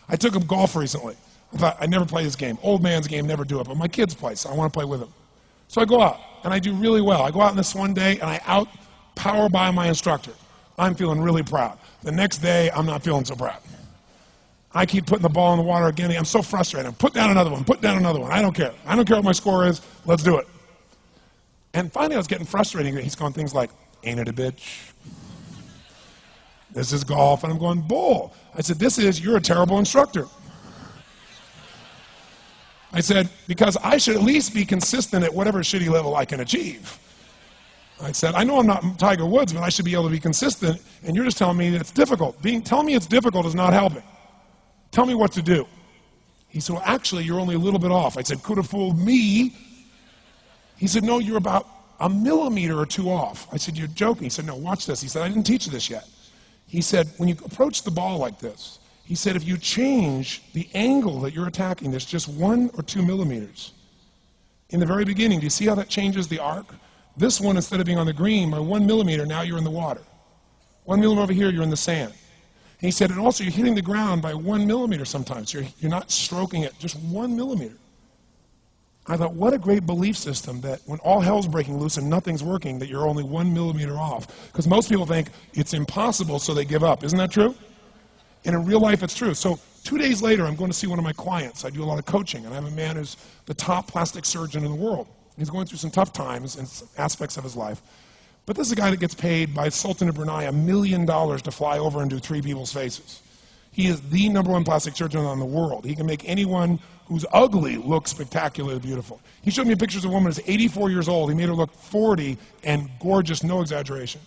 I took him golf recently. I thought, I'd never play this game. Old man's game, never do it, but my kids play, so I want to play with them. So I go out, and I do really well. I go out on this one day, and I out-power by my instructor. I'm feeling really proud. The next day, I'm not feeling so proud. I keep putting the ball in the water again. I'm so frustrated. Put down another one, put down another one. I don't care. I don't care what my score is. Let's do it. And finally, I was getting frustrated. He's going things like, ain't it a bitch? This is golf. And I'm going, bull. I said, you're a terrible instructor. I said, because I should at least be consistent at whatever shitty level I can achieve. I said, I know I'm not Tiger Woods, but I should be able to be consistent, and you're just telling me it's difficult. Telling me it's difficult is not helping. Tell me what to do. He said, well, actually, you're only a little bit off. I said, could have fooled me. He said, no, you're about a millimeter or two off. I said, you're joking. He said, no, watch this. He said, I didn't teach you this yet. He said, when you approach the ball like this, he said, if you change the angle that you're attacking this just 1 or 2 millimeters, in the very beginning, do you see how that changes the arc? This one, instead of being on the green, by 1 millimeter, now you're in the water. 1 millimeter over here, you're in the sand. And he said, and also you're hitting the ground by 1 millimeter sometimes. You're not stroking it, just 1 millimeter. I thought, what a great belief system that when all hell's breaking loose and nothing's working, that you're only 1 millimeter off. Because most people think it's impossible, so they give up. Isn't that true? And in real life, it's true. So 2 days later, I'm going to see one of my clients. I do a lot of coaching, and I have a man who's the top plastic surgeon in the world. He's going through some tough times in aspects of his life. But this is a guy that gets paid by Sultan of Brunei $1 million to fly over and do 3 people's faces. He is the #1 plastic surgeon in the world. He can make anyone who's ugly look spectacularly beautiful. He showed me pictures of a woman who's 84 years old. He made her look 40 and gorgeous, no exaggeration.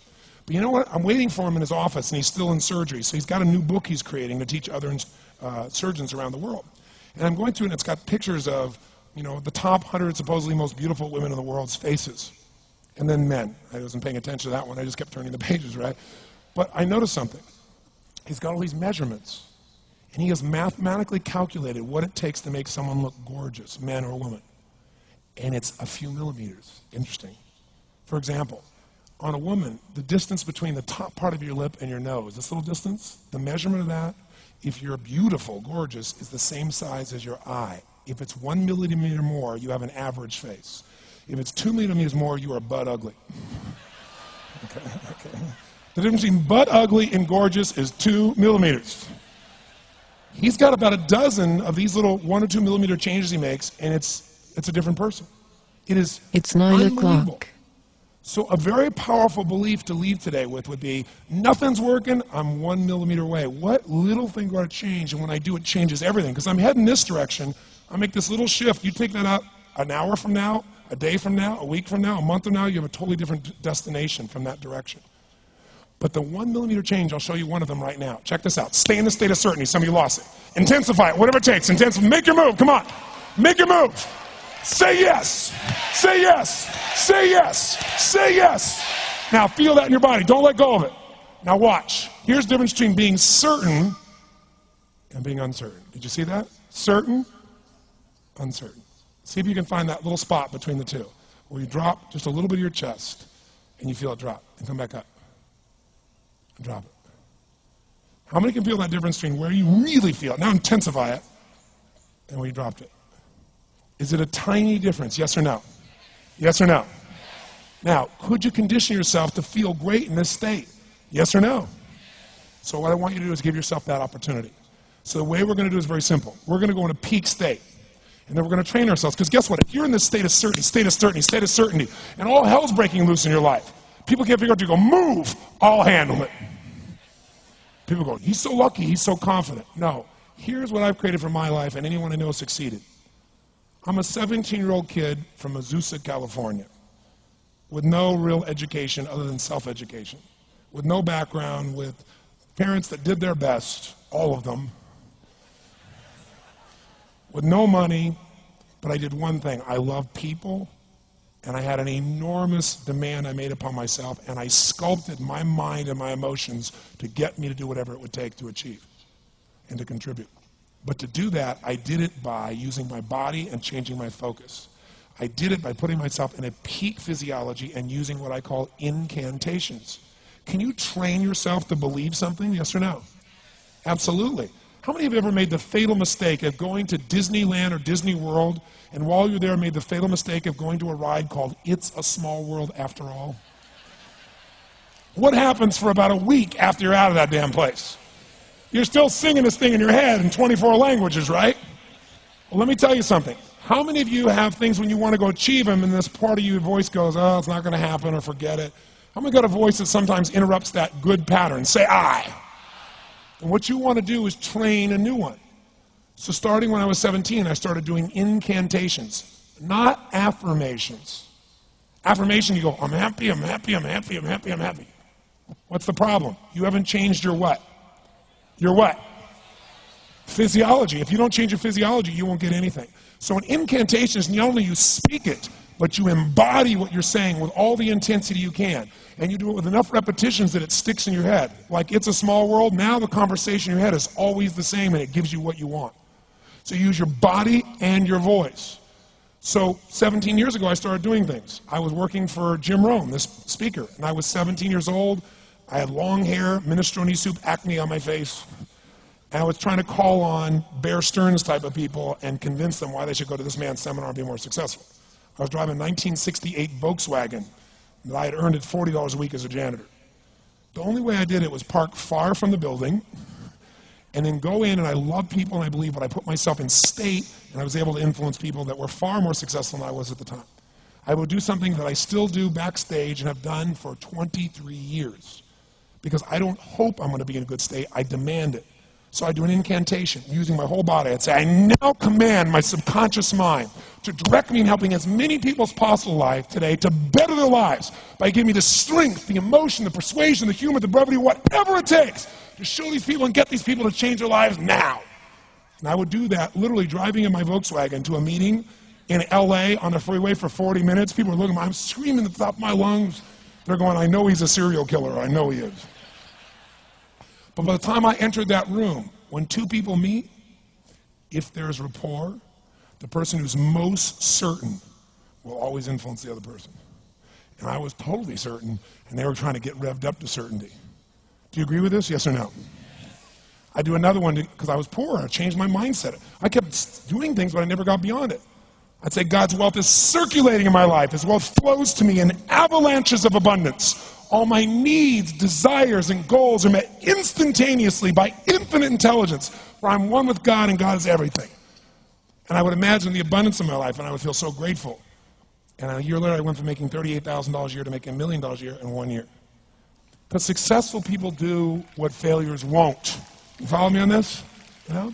But you know what? I'm waiting for him in his office, and he's still in surgery. So he's got a new book he's creating to teach other surgeons around the world. And I'm going through it, and it's got pictures of the top 100 supposedly most beautiful women in the world's faces. And then men. I wasn't paying attention to that one. I just kept turning the pages, right? But I noticed something. He's got all these measurements. And he has mathematically calculated what it takes to make someone look gorgeous, man or woman. And it's a few millimeters. Interesting. For example, on a woman, the distance between the top part of your lip and your nose, this little distance, the measurement of that, if you're beautiful, gorgeous, is the same size as your eye. If it's 1 millimeter more, you have an average face. If it's 2 millimeters more, you are butt ugly. Okay. The difference between butt ugly and gorgeous is 2 millimeters. He's got about a dozen of these little 1 or 2 millimeter changes he makes, and it's a different person. It's 9 o'clock. So a very powerful belief to leave today with would be, nothing's working, I'm 1 millimeter away. What little thing do I change? And when I do, it changes everything. Because I'm heading this direction, I make this little shift. You take that out an hour from now, a day from now, a week from now, a month from now, you have a totally different destination from that direction. But the 1 millimeter change, I'll show you one of them right now. Check this out. Stay in the state of certainty. Some of you lost it. Intensify it, whatever it takes. Make your move. Come on. Make your move. Say yes. Say yes. Say yes. Say yes. Now feel that in your body. Don't let go of it. Now watch. Here's the difference between being certain and being uncertain. Did you see that? Certain, uncertain. See if you can find that little spot between the two, where you drop just a little bit of your chest, and you feel it drop, and come back up, and drop it. How many can feel that difference between where you really feel it, now intensify it, and where you dropped it? Is it a tiny difference, yes or no? Yes or no? Now, could you condition yourself to feel great in this state? Yes or no? So what I want you to do is give yourself that opportunity. So the way we're going to do is very simple. We're going to go in a peak state. And then we're going to train ourselves. Because guess what? If you're in this state of certainty, and all hell's breaking loose in your life, people can't figure out, you go, move, I'll handle it. People go, he's so lucky, he's so confident. No. Here's what I've created for my life, and anyone I know has succeeded. I'm a 17-year-old kid from Azusa, California, with no real education other than self-education, with no background, with parents that did their best, all of them, with no money, but I did one thing. I loved people, and I had an enormous demand I made upon myself, and I sculpted my mind and my emotions to get me to do whatever it would take to achieve and to contribute. But to do that, I did it by using my body and changing my focus. I did it by putting myself in a peak physiology and using what I call incantations. Can you train yourself to believe something, yes or no? Absolutely. How many of you ever made the fatal mistake of going to Disneyland or Disney World, and while you're there made the fatal mistake of going to a ride called It's a Small World After All? What happens for about a week after you're out of that damn place? You're still singing this thing in your head in 24 languages, right? Well, let me tell you something. How many of you have things when you want to go achieve them and this part of your voice goes, oh, it's not going to happen, or forget it? How many got a voice that sometimes interrupts that good pattern? Say I. And what you want to do is train a new one. So starting when I was 17, I started doing incantations, not affirmations. Affirmation, you go, I'm happy, I'm happy, I'm happy, I'm happy, I'm happy. What's the problem? You haven't changed your what? Your what? Physiology. If you don't change your physiology, you won't get anything. So in incantations, not only you speak it, but you embody what you're saying with all the intensity you can. And you do it with enough repetitions that it sticks in your head. Like It's a Small World, now the conversation in your head is always the same and it gives you what you want. So you use your body and your voice. So 17 years ago, I started doing things. I was working for Jim Rohn, this speaker, and I was 17 years old. I had long hair, minestrone soup, acne on my face. And I was trying to call on Bear Stearns type of people and convince them why they should go to this man's seminar and be more successful. I was driving a 1968 Volkswagen that I had earned at $40 a week as a janitor. The only way I did it was park far from the building and then go in, and I love people and I believe, but I put myself in state and I was able to influence people that were far more successful than I was at the time. I would do something that I still do backstage and have done for 23 years because I don't hope I'm going to be in a good state, I demand it. So I do an incantation using my whole body. I'd say, I now command my subconscious mind to direct me in helping as many people as possible alive today to better their lives by giving me the strength, the emotion, the persuasion, the humor, the brevity, whatever it takes to show these people and get these people to change their lives now. And I would do that literally driving in my Volkswagen to a meeting in LA on the freeway for 40 minutes. People are looking at me, I'm screaming at the top of my lungs. They're going, I know he's a serial killer, I know he is. But by the time I entered that room, when two people meet, if there's rapport, the person who's most certain will always influence the other person. And I was totally certain, and they were trying to get revved up to certainty. Do you agree with this, yes or no? I do another one because I was poor. I changed my mindset. I kept doing things, but I never got beyond it. I'd say God's wealth is circulating in my life. His wealth flows to me in avalanches of abundance. All my needs, desires, and goals are met instantaneously by infinite intelligence, for I'm one with God and God is everything. And I would imagine the abundance of my life, and I would feel so grateful. And a year later, I went from making $38,000 a year to making $1 million a year in 1 year. Because successful people do what failures won't. You follow me on this? You know?